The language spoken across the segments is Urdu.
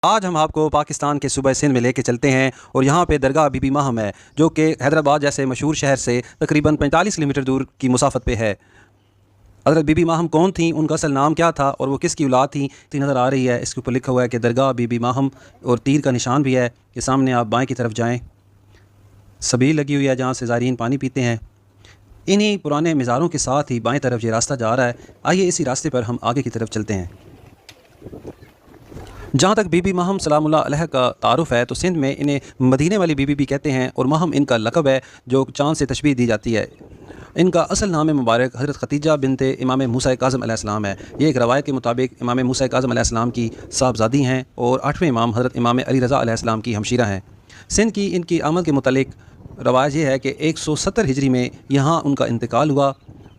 آج ہم آپ کو پاکستان کے صوبہ سندھ میں لے کے چلتے ہیں اور یہاں پہ درگاہ بی بی ماہم ہے جو کہ حیدرآباد جیسے مشہور شہر سے تقریباً 45 کلومیٹر دور کی مسافت پہ ہے۔ حضرت بی بی ماہم کون تھیں، ان کا اصل نام کیا تھا اور وہ کس کی اولاد تھیں، نظر آ رہی ہے۔ اس کے اوپر لکھا ہوا ہے کہ درگاہ بی بی ماہم اور تیر کا نشان بھی ہے کہ سامنے آپ بائیں کی طرف جائیں، سبیل لگی ہوئی ہے جہاں سے زائرین پانی پیتے ہیں۔ انہی پرانے مزاروں کے ساتھ ہی بائیں طرف یہ راستہ جا رہا ہے۔ آئیے اسی راستے پر ہم آگے کی طرف چلتے ہیں۔ جہاں تک بی بی ماہم سلام اللہ علیہ کا تعارف ہے تو سندھ میں انہیں مدینے والی بی بی بھی کہتے ہیں اور ماہم ان کا لقب ہے جو چاند سے تشبیہ دی جاتی ہے۔ ان کا اصل نام مبارک حضرت ختیجہ بنت امام موسیٰ کاظم علیہ السلام ہے۔ یہ ایک روایت کے مطابق امام موسیٰ کاظم علیہ السلام کی صاحبزادی ہیں اور 8ویں امام حضرت امام علی رضا علیہ السلام کی ہمشیرہ ہیں۔ سندھ کی ان کی آمد کے متعلق روایت یہ ہے کہ 170 ہجری میں یہاں ان کا انتقال ہوا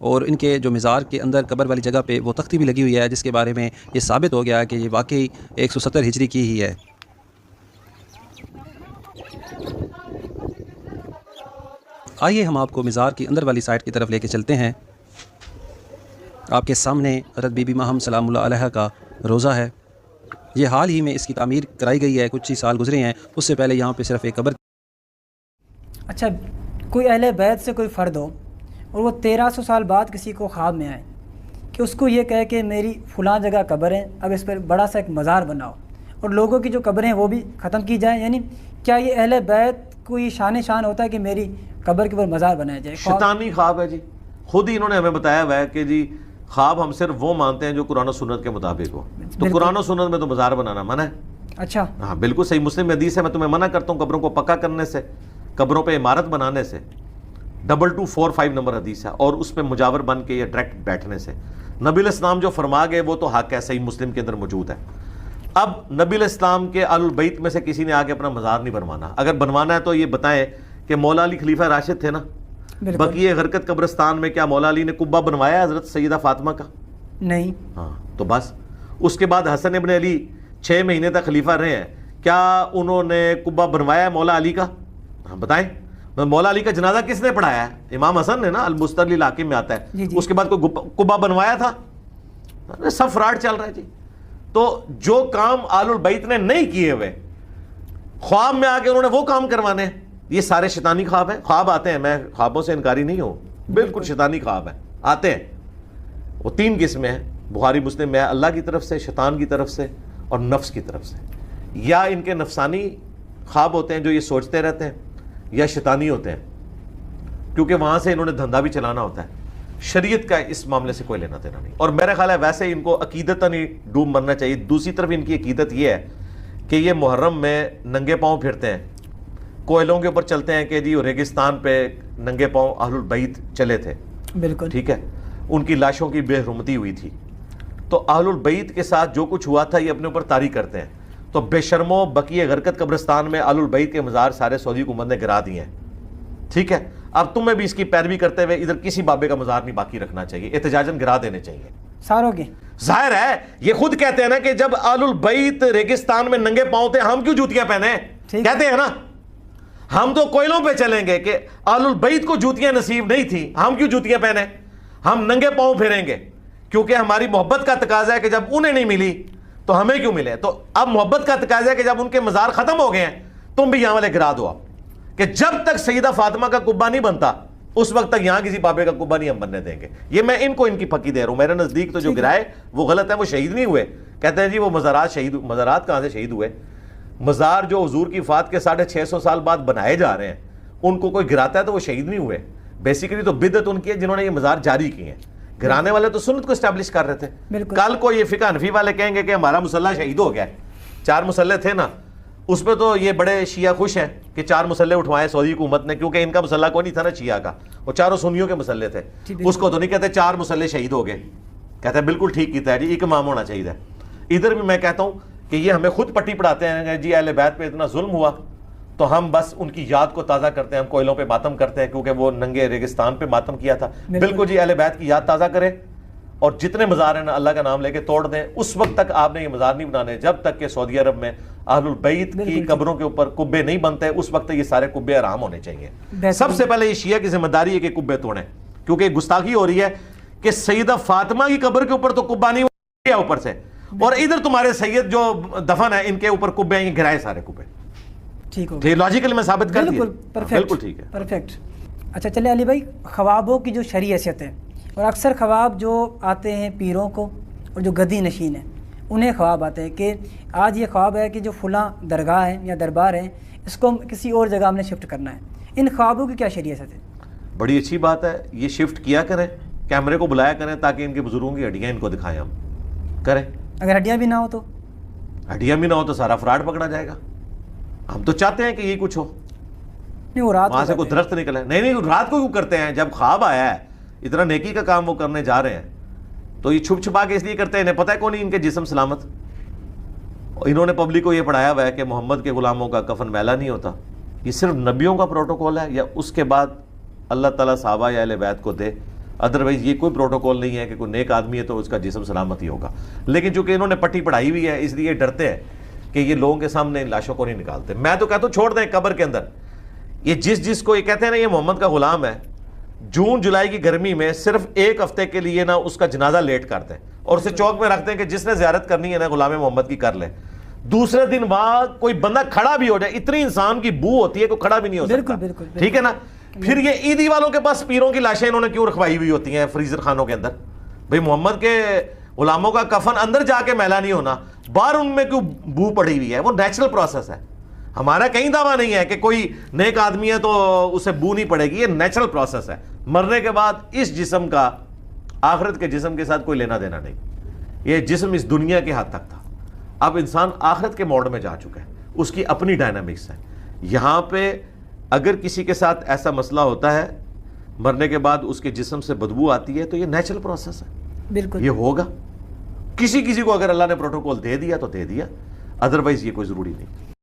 اور ان کے جو مزار کے اندر قبر والی جگہ پہ وہ تختی بھی لگی ہوئی ہے جس کے بارے میں یہ ثابت ہو گیا ہے کہ یہ واقعی 170 ہجری کی ہی ہے۔ آئیے ہم آپ کو مزار کی اندر والی سائٹ کی طرف لے کے چلتے ہیں۔ آپ کے سامنے حضرت بی بی ماہم سلام اللہ علیہ کا روضہ ہے۔ یہ حال ہی میں اس کی تعمیر کرائی گئی ہے، کچھ ہی سال گزرے ہیں۔ اس سے پہلے یہاں پہ صرف ایک قبر۔ اچھا، کوئی اہل بیت سے کوئی فرد ہو اور وہ 1300 سال بعد کسی کو خواب میں آئے کہ اس کو یہ کہے کہ میری فلاں جگہ قبر ہے، اب اس پر بڑا سا ایک مزار بناؤ اور لوگوں کی جو قبریں ہیں وہ بھی ختم کی جائیں، یعنی کیا یہ اہل بیت کوئی شان ہوتا ہے کہ میری قبر کے اوپر مزار بنایا جائے؟ شیطانی خواب ہے جی، خود ہی انہوں نے ہمیں بتایا ہوا ہے کہ جی خواب ہم صرف وہ مانتے ہیں جو قرآن و سنت کے مطابق ہو، تو قرآن و سنت میں تو مزار بنانا منع ہے۔ اچھا ہاں بالکل صحیح، مسلم حدیث ہے، میں تمہیں منع کرتا ہوں قبروں کو پکا کرنے سے، قبروں پہ عمارت بنانے سے، 2245 نمبر حدیث ہے، اور اس پہ مجاور بن کے یا ڈائریکٹ بیٹھنے سے۔ نبی الاسلام جو فرما گئے وہ تو حق ہے، صحیح مسلم کے اندر موجود ہے۔ اب نبی الاسلام کے آل البیت میں سے کسی نے آگے اپنا مزار نہیں بنوانا۔ اگر بنوانا ہے تو یہ بتائیں کہ مولا علی خلیفہ راشد تھے نا، بقیہ غرقد قبرستان میں کیا مولا علی نے قبہ بنوایا حضرت سیدہ فاطمہ کا؟ نہیں۔ ہاں تو بس اس کے بعد حسن ابن علی 6 مہینے تک خلیفہ رہے ہیں، کیا انہوں نے قبہ بنوایا مولا علی کا؟ ہاں بتائیں، مولا علی کا جنازہ کس نے پڑھایا ہے؟ امام حسن نے نا، المستدل الحاکم میں آتا ہے۔ اس کے بعد کوئی قبہ بنوایا تھا؟ سب فراڈ چل رہا ہے جی۔ تو جو کام آل البیت نے نہیں کیے ہوئے، خواب میں آ کے انہوں نے وہ کام کروانے ہیں، یہ سارے شیطانی خواب ہیں۔ خواب آتے ہیں، میں خوابوں سے انکاری نہیں ہوں، بالکل شیطانی خواب ہیں، آتے ہیں۔ وہ 3 قسمیں ہیں، بخاری مسلم میں، اللہ کی طرف سے، شیطان کی طرف سے اور نفس کی طرف سے۔ یا ان کے نفسانی خواب ہوتے ہیں جو یہ سوچتے رہتے ہیں، یا شیطانی ہوتے ہیں کیونکہ وہاں سے انہوں نے دھندا بھی چلانا ہوتا ہے۔ شریعت کا اس معاملے سے کوئی لینا دینا نہیں، اور میرا خیال ہے ویسے ان کو عقیدتاً ہی ڈوب مرنا چاہیے۔ دوسری طرف ان کی عقیدت یہ ہے کہ یہ محرم میں ننگے پاؤں پھرتے ہیں، کوئلوں کے اوپر چلتے ہیں کہ جی ریگستان پہ ننگے پاؤں اہل البیت چلے تھے، بالکل ٹھیک ہے، ان کی لاشوں کی بے حرمتی ہوئی تھی، تو اہل البیت کے ساتھ جو کچھ ہوا تھا یہ اپنے اوپر طاری کرتے ہیں۔ تو بے شرمو بقیہ غرقد قبرستان میں اہل البیت کے مزار سارے سعودی حکومت نے گرا دیے ہیں، ٹھیک ہے۔ اب تمہیں بھی اس کی پیروی کرتے ہوئے ادھر کسی بابے کا مزار نہیں باقی رکھنا چاہیے، احتجاجاً گرا دینے چاہیے ساروں کے۔ ظاہر ہے یہ خود کہتے ہیں نا کہ جب اہل البیت ریگستان میں ننگے پاؤں تھے ہم کیوں جوتیاں پہنے، کہتے ہیں نا ہم تو کوئلوں پہ چلیں گے کہ اہل البیت کو جوتیاں نصیب نہیں تھی، ہم کیوں جوتیاں پہنے، ہم ننگے پاؤں پھریں گے، کیونکہ ہماری محبت کا تقاضا ہے کہ جب انہیں نہیں ملی تو ہمیں کیوں ملے۔ تو اب محبت کا تقاضا ہے کہ جب ان کے مزار ختم ہو گئے ہیں تم بھی یہاں والے گرا دو، آپ کہ جب تک سیدہ فاطمہ کا قبہ نہیں بنتا اس وقت تک یہاں کسی بابے کا قبہ نہیں ہم بننے دیں گے۔ یہ میں ان کو ان کی پکی دے رہا ہوں، میرے نزدیک تو جو گرائے وہ غلط ہے، وہ شہید نہیں ہوئے۔ کہتے ہیں جی وہ مزارات شہید، مزارات کہاں سے شہید ہوئے؟ مزار جو حضور کی وفات کے 650 سال بعد بنائے جا رہے ہیں ان کو کوئی گراتا ہے تو وہ شہید نہیں ہوئے۔ بیسیکلی تو بدعت ان کی ہے جنہوں نے یہ مزار جاری کیے ہیں، گرانے والے تو سنت کو اسٹیبلش کر رہے تھے۔ کل کو یہ فقہ حنفی والے کہیں گے کہ ہمارا مسلح شہید ہو گیا ہے، 4 مسلح تھے نا، اس پہ تو یہ بڑے شیعہ خوش ہیں کہ 4 مسلح اٹھوائے سعودی حکومت نے، کیونکہ ان کا مسلح کوئی نہیں تھا نا شیعہ کا، وہ چاروں سنیوں کے مسلح تھے۔ اس کو تو نہیں کہتے 4 مسلح شہید ہو گئے، کہتے ہیں بالکل ٹھیک کیتا ہے جی، ایک امام ہونا چاہیے۔ ادھر بھی میں کہتا ہوں کہ یہ ہمیں خود پٹی پڑھاتے ہیں جی اہل بیت پہ اتنا ظلم ہوا تو ہم بس ان کی یاد کو تازہ کرتے ہیں، ہم کوئلوں پہ ماتم کرتے ہیں کیونکہ وہ ننگے ریگستان پہ ماتم کیا تھا۔ بالکل جی اہل بیت کی یاد تازہ کریں اور جتنے مزار ہیں نا اللہ کا نام لے کے توڑ دیں۔ اس وقت تک آپ نے یہ مزار نہیں بنانے جب تک کہ سعودی عرب میں اہل البیت کی قبروں کے اوپر قبے نہیں بنتے، اس وقت یہ سارے قبے حرام ہونے چاہیے۔ سب سے پہلے یہ شیعہ کی ذمہ داری ہے کہ قبے توڑیں، کیونکہ گستاخی ہو رہی ہے کہ سیدہ فاطمہ کی قبر کے اوپر تو قبہ نہیں ہوا اوپر سے، اور ادھر تمہارے سید جو دفن ہے ان کے اوپر کبے ہیں، یہ گرائے سارے کبے. ٹھیک ہو ٹھیک لاجیکلی میں ثابت کر دیا. بالکل پرفیکٹ، بالکل ٹھیک ہے. پرفیکٹ. اچھا چلے علی بھائی، خوابوں کی جو شرعی حیثیت ہے، اور اکثر خواب جو آتے ہیں پیروں کو اور جو گدی نشین ہیں انہیں خواب آتے ہیں کہ آج یہ خواب ہے کہ جو فلاں درگاہ ہے یا دربار ہے اس کو کسی اور جگہ ہم نے شفٹ کرنا ہے. ان خوابوں کی کیا شرعی حیثیت ہے؟ بڑی اچھی بات ہے، یہ شفٹ کیا کریں، کیمرے کو بلایا کریں تاکہ ان کے بزرگوں کی ہڈیاں ان کو دکھائیں، ہم کریں. اگر ہڈیاں بھی نہ ہو تو؟ ہڈیاں بھی نہ ہو تو سارا فراڈ پکڑا جائے گا. ہم تو چاہتے ہیں کہ یہ کچھ ہو، نہیں وہ رات وہاں سے کوئی درخت نکلا ہے. نہیں رات کو کیوں کرتے ہیں؟ جب خواب آیا ہے، اتنا نیکی کا کام وہ کرنے جا رہے ہیں تو یہ چھپ چھپا کے اس لیے کرتے ہیں. انہیں پتہ ہے کون ان کے جسم سلامت. انہوں نے پبلک کو یہ پڑھایا ہوا ہے کہ محمد کے غلاموں کا کفن میلا نہیں ہوتا. یہ صرف نبیوں کا پروٹوکول ہے، یا اس کے بعد اللہ تعالیٰ صحابہ یا اہل بیت کو دے. ادروائز یہ کوئی پروٹوکول نہیں ہے کہ کوئی نیک آدمی ہے تو اس کا جسم سلامت ہی ہوگا. لیکن چونکہ انہوں نے پٹی پڑھائی ہوئی ہے اس لیے ڈرتے ہیں کہ یہ لوگوں کے سامنے ان لاشوں کو نہیں نکالتے. میں تو کہتا ہوں چھوڑ دیں قبر کے اندر. یہ جس کو یہ کہتے ہیں نا یہ محمد کا غلام ہے، جون جولائی کی گرمی میں صرف ایک ہفتے کے لیے نا اس کا جنازہ لیٹ کرتے ہیں اور اسے چوک میں رکھتے ہیں کہ جس نے زیارت کرنی ہے نا غلام محمد کی کر لے. دوسرے دن وہاں کوئی بندہ کھڑا بھی ہو جائے، اتنی انسان کی بو ہوتی ہے کہ کھڑا بھی نہیں ہو سکتا. بالکل. ٹھیک ہے نا. پھر یہ عیدی والوں کے پاس پیروں کی لاشیں انہوں نے کیوں رکھوائی ہوئی ہوتی ہیں فریزر خانوں کے اندر؟ بھئی محمد کے غلاموں کا کفن اندر جا کے میلا نہیں ہونا، باہر ان میں کیوں بو پڑی ہوئی ہے؟ وہ نیچرل پروسیس ہے. ہمارا کہیں دعویٰ نہیں ہے کہ کوئی نیک آدمی ہے تو اسے بو نہیں پڑے گی. یہ نیچرل پروسیس ہے. مرنے کے بعد اس جسم کا آخرت کے جسم کے ساتھ کوئی لینا دینا نہیں. یہ جسم اس دنیا کے حد تک تھا، اب انسان آخرت کے موڈ میں جا چکا ہے، اس کی اپنی ڈائنامکس ہے. یہاں پہ اگر کسی کے ساتھ ایسا مسئلہ ہوتا ہے مرنے کے بعد اس کے جسم سے بدبو آتی ہے تو یہ نیچرل پروسیس ہے. بالکل یہ ہوگا. کسی کو اگر اللہ نے پروٹوکول دے دیا تو دے دیا، ادروائز یہ کوئی ضروری نہیں.